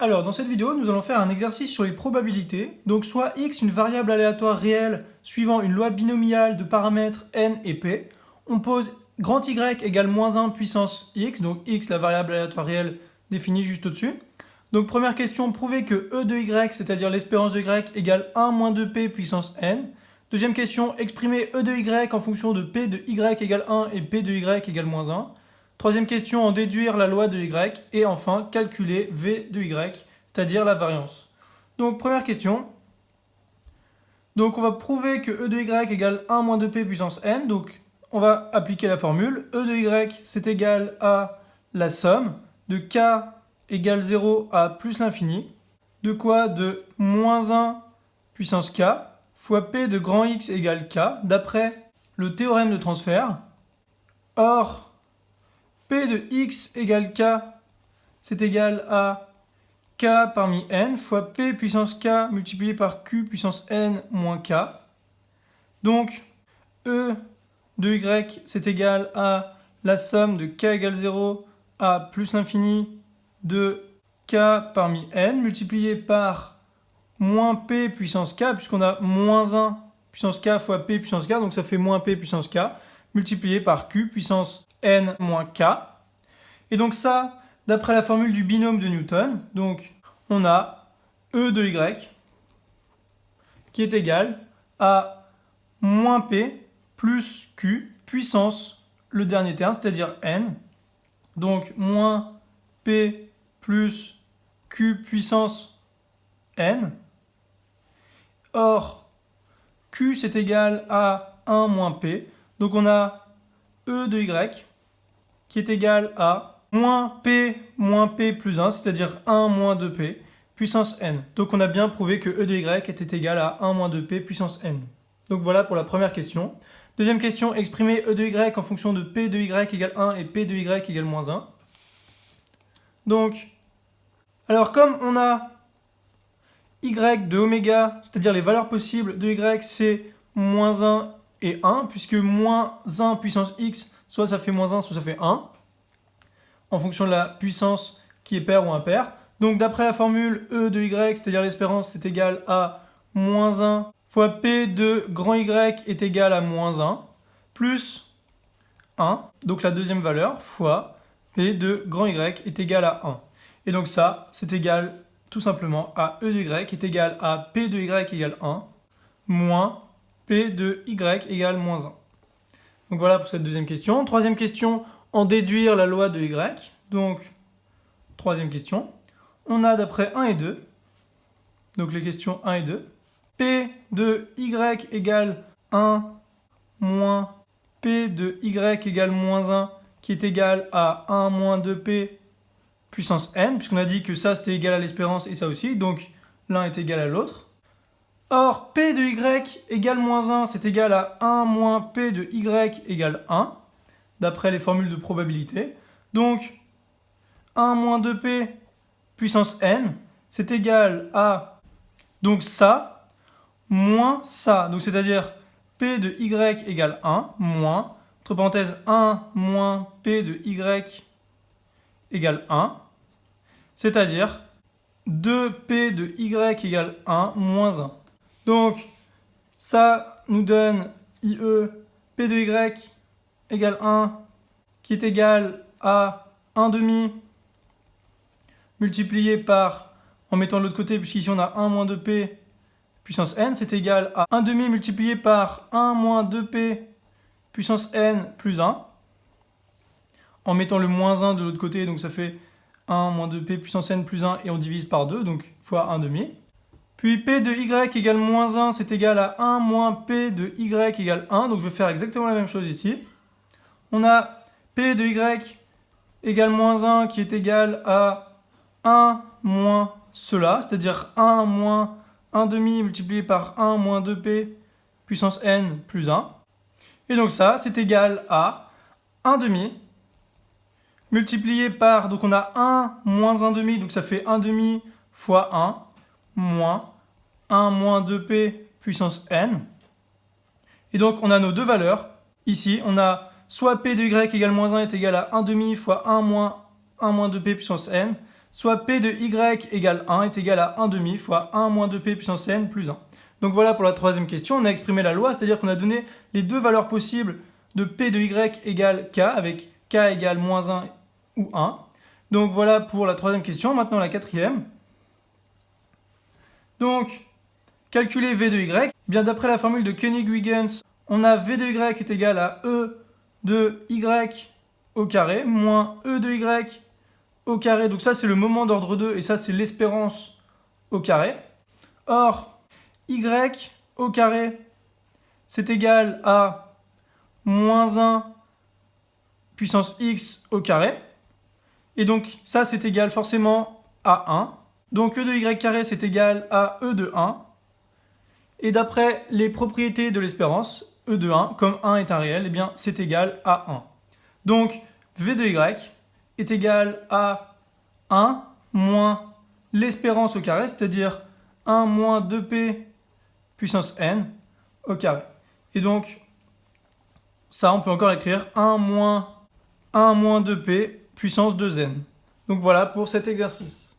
Alors, dans cette vidéo, nous allons faire un exercice sur les probabilités. Donc, soit x, une variable aléatoire réelle suivant une loi binomiale de paramètres n et p. On pose grand y égale moins 1 puissance x. Donc, x, la variable aléatoire réelle définie juste au-dessus. Donc, première question, prouver que e de y, c'est-à-dire l'espérance de y, égale 1 moins 2p puissance n. Deuxième question, exprimer e de y en fonction de p de y égale 1 et p de y égale moins 1. Troisième question, en déduire la loi de y. Et enfin, calculer v de y, c'est-à-dire la variance. Donc, première question. Donc, on va prouver que e de y égale 1 moins 2p puissance n. Donc, on va appliquer la formule. E de y, c'est égal à la somme de k égale 0 à plus l'infini. De quoi? De moins 1 puissance k fois p de grand X égale k, d'après le théorème de transfert. Or, p de x égale k, c'est égal à k parmi n fois p puissance k multiplié par q puissance n moins k. Donc, e de y, c'est égal à la somme de k égale 0 à plus l'infini de k parmi n multiplié par moins p puissance k, puisqu'on a moins 1 puissance k fois p puissance k, donc ça fait moins p puissance k, multiplié par q puissance n moins k. Et donc ça, d'après la formule du binôme de Newton, donc on a e de y qui est égal à moins p plus q puissance le dernier terme, c'est-à-dire n. Donc moins p plus q puissance n. Or, q c'est égal à 1 moins p. Donc on a e de y qui est égal à moins p plus 1, c'est-à-dire 1 moins 2p puissance n. Donc on a bien prouvé que e de y était égal à 1 moins 2p puissance n. Donc voilà pour la première question. Deuxième question, exprimer e de y en fonction de p de y égale 1 et p de y égale moins 1. Donc, alors comme on a y de oméga, c'est-à-dire les valeurs possibles de y, c'est moins 1 et 1, puisque moins 1 puissance x, soit ça fait moins 1, soit ça fait 1, en fonction de la puissance qui est paire ou impaire. Donc d'après la formule e de y, c'est-à-dire l'espérance, c'est égal à moins 1 fois p de grand y est égal à moins 1, plus 1, donc la deuxième valeur, fois p de grand y est égal à 1. Et donc ça, c'est égal tout simplement à e de y est égal à p de y égale 1, moins p de y égale moins 1. Donc voilà pour cette deuxième question. Troisième question, en déduire la loi de y. Donc, troisième question. On a d'après 1 et 2, donc les questions 1 et 2, p de y égale 1 moins p de y égale moins 1, qui est égal à 1 moins 2p puissance n, puisqu'on a dit que ça c'était égal à l'espérance et ça aussi, donc l'un est égal à l'autre. Or, p de y égale moins 1, c'est égal à 1 moins p de y égale 1, d'après les formules de probabilité. Donc, 1 moins 2p puissance n, c'est égal à donc ça moins ça. Donc, c'est-à-dire p de y égale 1 moins, entre parenthèses, 1 moins p de y égale 1, c'est-à-dire 2p de y égale 1 moins 1. Donc, ça nous donne IE p de y égale 1, qui est égal à 1 demi multiplié par, en mettant de l'autre côté, puisqu'ici on a 1 moins 2p puissance n, c'est égal à 1 demi multiplié par 1 moins 2p puissance n plus 1, en mettant le moins 1 de l'autre côté, donc ça fait 1 moins 2p puissance n plus 1, et on divise par 2, donc fois 1 demi. Puis p de y égale moins 1, c'est égal à 1 moins p de y égale 1, donc je vais faire exactement la même chose ici. On a p de y égale moins 1 qui est égal à 1 moins cela, c'est-à-dire 1 moins 1 demi multiplié par 1 moins 2p puissance n plus 1. Et donc ça, c'est égal à 1 demi multiplié par, donc on a 1 moins 1 demi, donc ça fait 1 demi fois 1, moins 1 moins 2p puissance n. Et donc on a nos deux valeurs. Ici, on a soit p de y égale moins 1 est égal à 1 demi fois 1 moins 2p puissance n, soit P de Y égale 1 est égal à 1 demi fois 1 moins 2P puissance n plus 1. Donc voilà pour la troisième question, on a exprimé la loi, c'est-à-dire qu'on a donné les deux valeurs possibles de P de Y égale K, avec K égale moins 1 ou 1. Donc voilà pour la troisième question. Maintenant la quatrième. Donc, calculer V de Y. Bien d'après la formule de Koenig-Huygens, on a V de Y est égal à E de Y au carré moins E de Y au carré. Donc ça c'est le moment d'ordre 2 et ça c'est l'espérance au carré. Or, Y au carré, c'est égal à moins 1 puissance X au carré. Et donc ça c'est égal forcément à 1. Donc E de Y carré c'est égal à E de 1. Et d'après les propriétés de l'espérance, E de 1, comme 1 est un réel, eh bien c'est égal à 1. Donc V de Y est égal à 1 moins l'espérance au carré, c'est-à-dire 1 moins 2P puissance n au carré. Et donc, ça on peut encore écrire 1 moins 2P puissance 2n. Donc voilà pour cet exercice.